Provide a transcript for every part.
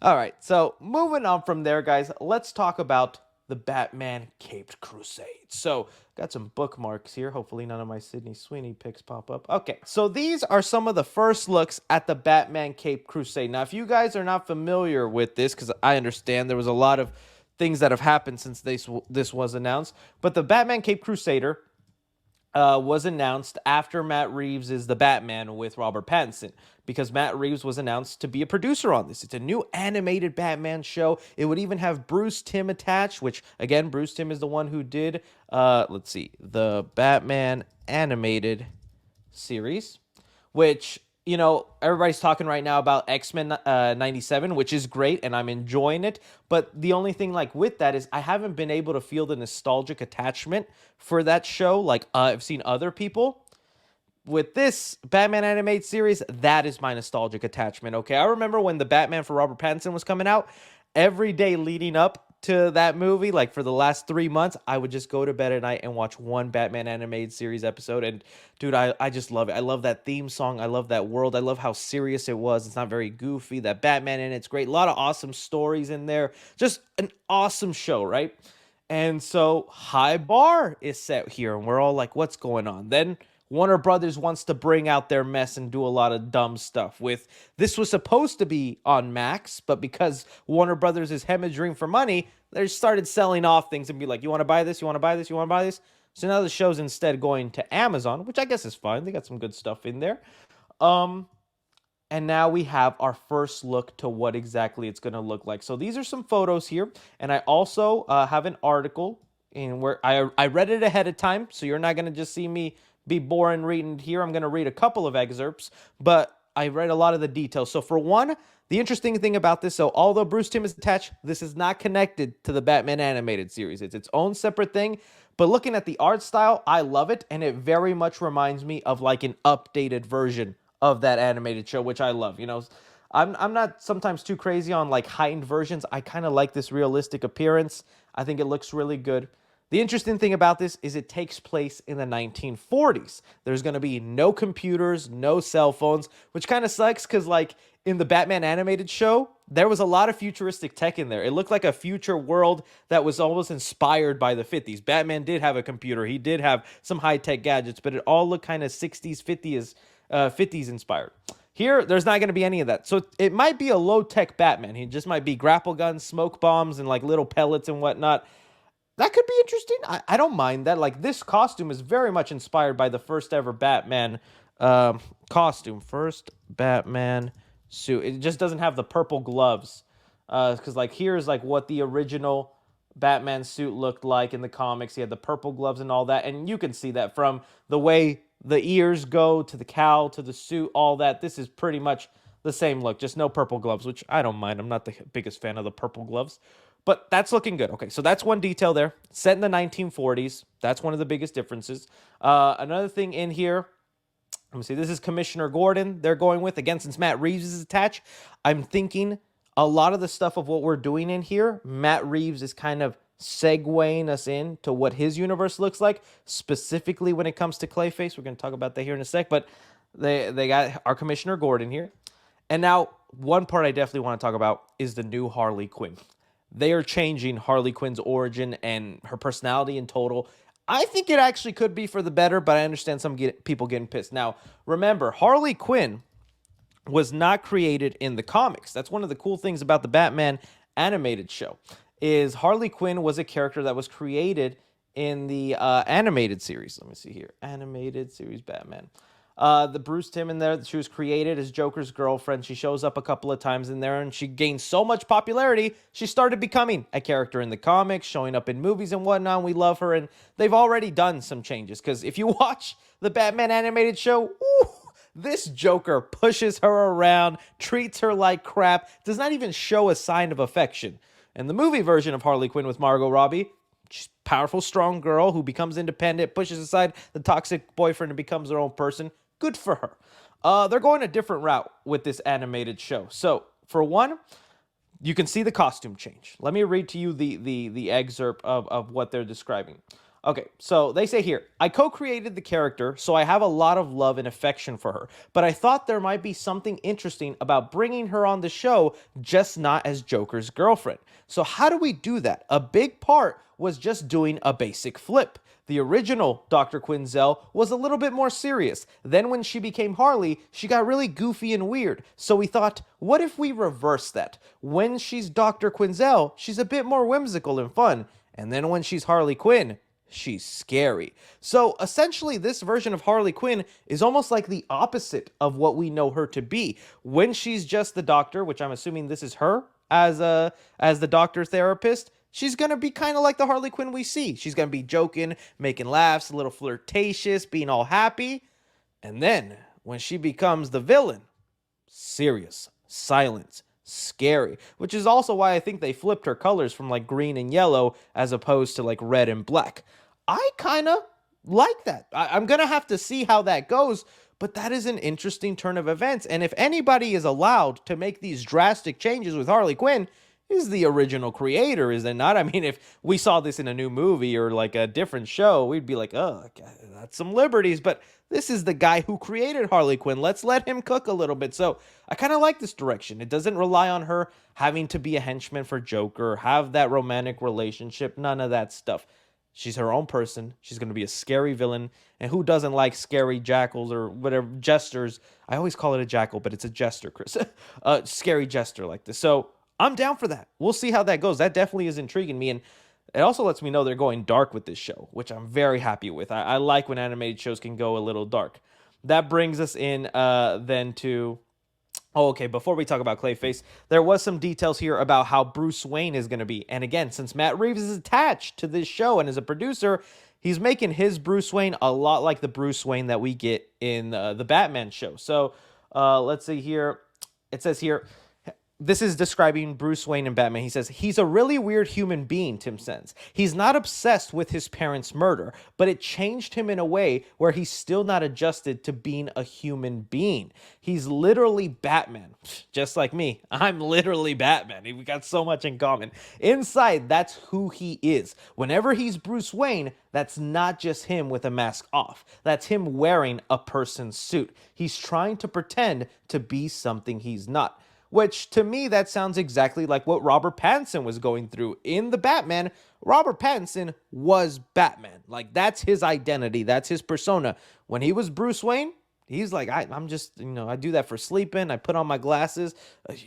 All right, so moving on from there, guys, let's talk about the Batman Caped Crusade. So, got some bookmarks here. Hopefully, none of my Sydney Sweeney picks pop up. Okay, so these are some of the first looks at the Batman Caped Crusade. Now, if you guys are not familiar with this, because I understand there was a lot of things that have happened since this was announced, but the Batman Caped Crusader was announced after Matt Reeves is the Batman with Robert Pattinson, because Matt Reeves was announced to be a producer on this. It's a new animated Batman show. It would even have Bruce Timm attached, which again, Bruce Timm is the one who did let's see, the Batman animated series, which, everybody's talking right now about X-Men 97, which is great and I'm enjoying it. But the only thing like with that is I haven't been able to feel the nostalgic attachment for that show like I've seen other people. With this Batman animated series, that is my nostalgic attachment. Okay, I remember when the Batman for Robert Pattinson was coming out, every day leading up to that movie, like for the last 3 months, I would just go to bed at night and watch one Batman animated series episode. And dude, I just love it. I love that theme song. I love that world. I love how serious it was. It's not very goofy. That Batman in it's great. A lot of awesome stories in there. Just an awesome show, right? And so high bar is set here, and we're all like, what's going on? Then Warner Brothers wants to bring out their mess and do a lot of dumb stuff. With this was supposed to be on Max, but because Warner Brothers is hemorrhaging for money, they started selling off things and be like, you want to buy this? You want to buy this? You want to buy this? So now the show's instead going to Amazon, which I guess is fine. They got some good stuff in there. Um, and now we have our first look to what exactly it's going to look like. So these are some photos here. And I also have an article in where I read it ahead of time. So you're not going to just see me be boring reading here. I'm going to read a couple of excerpts, but I read a lot of the details. So for one, the interesting thing about this, so although Bruce Timm is attached, this is not connected to the Batman animated series. It's its own separate thing. But looking at the art style, I love it. And it very much reminds me of like an updated version of that animated show, which I love. I'm not sometimes too crazy on like heightened versions. I kind of like this realistic appearance. I think it looks really good. The interesting thing about this is it takes place in the 1940s. There's going to be no computers, no cell phones, which kind of sucks because, like, in the Batman animated show, there was a lot of futuristic tech in there. It looked like a future world that was almost inspired by the 50s. Batman did have a computer, he did have some high tech gadgets, but it all looked kind of 60s, 50s inspired. Here, there's not going to be any of that. So it might be a low tech Batman. He just might be grapple guns, smoke bombs, and like little pellets and whatnot. That could be interesting. I don't mind that. Like, this costume is very much inspired by the first ever Batman costume. First Batman suit. It just doesn't have the purple gloves. Because, like, here's, like, what the original Batman suit looked like in the comics. He had the purple gloves and all that. And you can see that from the way the ears go to the cowl to the suit, all that. This is pretty much the same look, just no purple gloves, which I don't mind. I'm not the biggest fan of the purple gloves. But that's looking good. Okay, so that's one detail there. Set in the 1940s. That's one of the biggest differences. Another thing in here, let me see. This is Commissioner Gordon they're going with. Again, since Matt Reeves is attached, I'm thinking a lot of the stuff of what we're doing in here, Matt Reeves is kind of segueing us into what his universe looks like, specifically when it comes to Clayface. We're going to talk about that here in a sec, but they got our Commissioner Gordon here. And now, one part I definitely want to talk about is the new Harley Quinn. They are changing Harley Quinn's origin and her personality in total. I think it actually could be for the better, but I understand some people getting pissed. Now, remember, Harley Quinn was not created in the comics. That's one of the cool things about the Batman animated show, is Harley Quinn was a character that was created in the animated series. Let me see here. Animated series Batman. The Bruce Timm in there, she was created as Joker's girlfriend. She shows up a couple of times in there, and she gained so much popularity, she started becoming a character in the comics, showing up in movies and whatnot. And we love her, and they've already done some changes, because if you watch the Batman animated show, ooh, this Joker pushes her around, treats her like crap, does not even show a sign of affection. And the movie version of Harley Quinn with Margot Robbie, she's a powerful, strong girl who becomes independent, pushes aside the toxic boyfriend and becomes her own person. Good for her. They're going a different route with this animated show. So, for one, you can see the costume change. Let me read to you the excerpt of what they're describing. Okay, so they say here, I co-created the character, so I have a lot of love and affection for her, but I thought there might be something interesting about bringing her on the show, just not as Joker's girlfriend. So how do we do that? A big part was just doing a basic flip. The original Dr. Quinzel was a little bit more serious. Then when she became Harley, she got really goofy and weird. So we thought, what if we reverse that? When she's Dr. Quinzel, she's a bit more whimsical and fun. And then when she's Harley Quinn, she's scary. So essentially, this version of Harley Quinn is almost like the opposite of what we know her to be. When she's just the doctor, which I'm assuming this is her as the doctor therapist, she's gonna be kind of like the Harley Quinn we see. She's gonna be joking, making laughs, a little flirtatious, being all happy. And then when she becomes the villain, serious, silent, scary, which is also why I think they flipped her colors from like green and yellow as opposed to like red and black. I kind of like that. I'm going to have to see how that goes, but that is an interesting turn of events. And if anybody is allowed to make these drastic changes with Harley Quinn, is the original creator, is it not? I mean, if we saw this in a new movie or like a different show, we'd be like, oh, that's some liberties. But this is the guy who created Harley Quinn. Let's let him cook a little bit. So I kind of like this direction. It doesn't rely on her having to be a henchman for Joker, have that romantic relationship, none of that stuff. She's her own person. She's going to be a scary villain. And who doesn't like scary jackals or whatever, jesters? I always call it a jackal, but it's a jester, Chris. Scary jester like this. So I'm down for that. We'll see how that goes. That definitely is intriguing me. And it also lets me know they're going dark with this show, which I'm very happy with. I like when animated shows can go a little dark. That brings us in then to... Oh, okay, before we talk about Clayface, there was some details here about how Bruce Wayne is going to be. And again, since Matt Reeves is attached to this show and is a producer, he's making his Bruce Wayne a lot like the Bruce Wayne that we get in the Batman show. So let's see here. It says here... This is describing Bruce Wayne and Batman. He says, he's a really weird human being, Tim says. He's not obsessed with his parents' murder, but it changed him in a way where he's still not adjusted to being a human being. He's literally Batman, just like me. I'm literally Batman. We got so much in common. Inside, that's who he is. Whenever he's Bruce Wayne, that's not just him with a mask off. That's him wearing a person's suit. He's trying to pretend to be something he's not. Which, to me, that sounds exactly like what Robert Pattinson was going through in The Batman. Robert Pattinson was Batman. Like, that's his identity. That's his persona. When he was Bruce Wayne, he's like, I'm just, I do that for sleeping. I put on my glasses.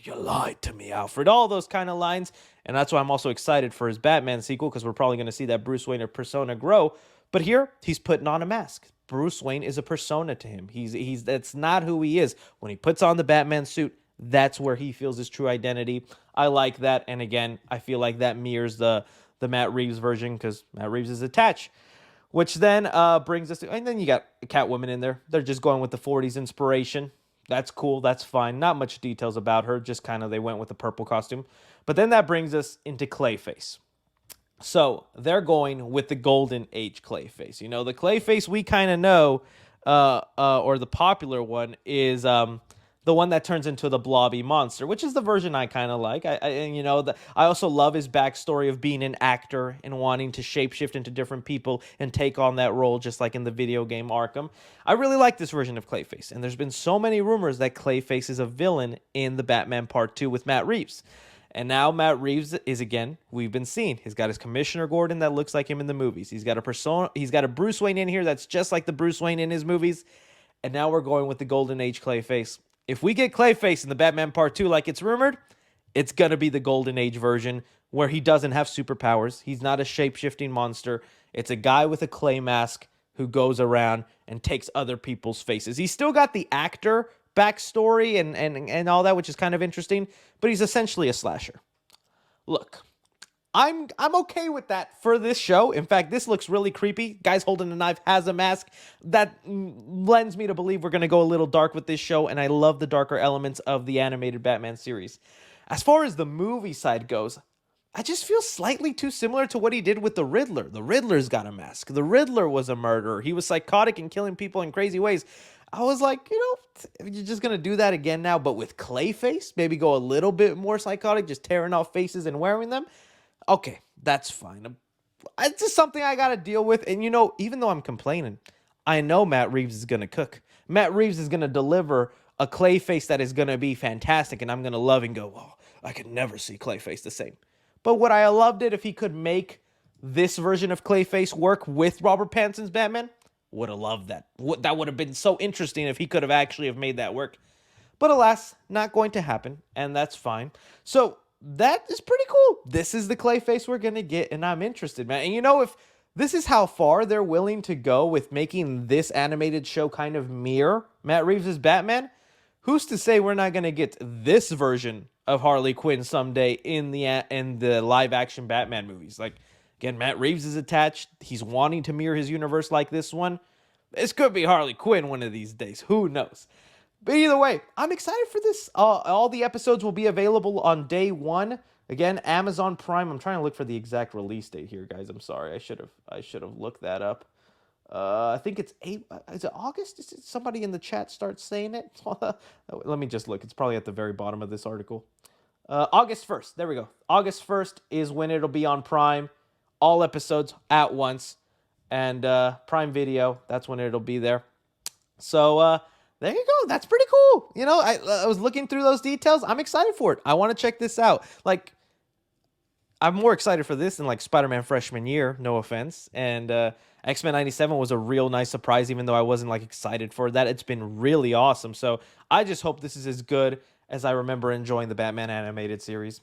You lied to me, Alfred. All those kind of lines. And that's why I'm also excited for his Batman sequel, because we're probably going to see that Bruce Wayne persona grow. But here, he's putting on a mask. Bruce Wayne is a persona to him. That's not who he is. When he puts on the Batman suit, that's where he feels his true identity. I like that. And again, I feel like that mirrors the Matt Reeves version, because Matt Reeves is attached. Which then brings us to... And then you got Catwoman in there. They're just going with the 40s inspiration. That's cool. That's fine. Not much details about her. Just kind of they went with the purple costume. But then that brings us into Clayface. So they're going with the Golden Age Clayface. The Clayface we kind of know, or the popular one, is... the one that turns into the blobby monster, which is the version I kind of like. I also love his backstory of being an actor and wanting to shapeshift into different people and take on that role, just like in the video game Arkham. I really like this version of Clayface, and there's been so many rumors that Clayface is a villain in the Batman Part 2 with Matt Reeves. And now Matt Reeves is, again, we've been seeing. He's got his Commissioner Gordon that looks like him in the movies. He's got a Bruce Wayne in here that's just like the Bruce Wayne in his movies. And now we're going with the Golden Age Clayface. If we get Clayface in the Batman Part 2 like it's rumored, it's going to be the Golden Age version where he doesn't have superpowers. He's not a shape-shifting monster. It's a guy with a clay mask who goes around and takes other people's faces. He's still got the actor backstory and all that, which is kind of interesting, but he's essentially a slasher. Look, I'm okay with that for this show. In fact, this looks really creepy. Guy's holding a knife, has a mask. That lends me to believe we're going to go a little dark with this show, and I love the darker elements of the animated Batman series. As far as the movie side goes, I just feel slightly too similar to what he did with the Riddler. The Riddler's got a mask. The Riddler was a murderer. He was psychotic and killing people in crazy ways. I was like, you're just going to do that again now, but with Clayface? Maybe go a little bit more psychotic, just tearing off faces and wearing them? Okay, that's fine. it's just something I got to deal with. And, you know, even though I'm complaining, I know Matt Reeves is going to cook. Matt Reeves is going to deliver a Clayface that is going to be fantastic. And I'm going to love and go, oh, I could never see Clayface the same. But would I have loved it if he could make this version of Clayface work with Robert Pattinson's Batman? Would have loved that. That would have been so interesting if he could have actually have made that work. But alas, not going to happen, and that's fine. So that is pretty cool. This is the Clayface we're going to get, and I'm interested, man. And you know, if this is how far they're willing to go with making this animated show kind of mirror Matt Reeves' Batman, who's to say we're not going to get this version of Harley Quinn someday in the live-action Batman movies? Like, again, Matt Reeves is attached. He's wanting to mirror his universe like this one. This could be Harley Quinn one of these days. Who knows? But either way, I'm excited for this. All the episodes will be available on day 1. Again, Amazon Prime. I'm trying to look for the exact release date here, guys. I'm sorry. I should have looked that up. I think it's 8. Is it August? Is it somebody in the chat start saying it? Let me just look. It's probably at the very bottom of this article. August 1st. There we go. August 1st is when it'll be on Prime. All episodes at once. And Prime Video, that's when it'll be there. So, there you go. That's pretty cool. You know, I was looking through those details. I'm excited for it. I want to check this out. Like, I'm more excited for this than like Spider-Man Freshman Year, no offense. And X-Men 97 was a real nice surprise, even though I wasn't like excited for that. It's been really awesome. So I just hope this is as good as I remember enjoying the Batman animated series.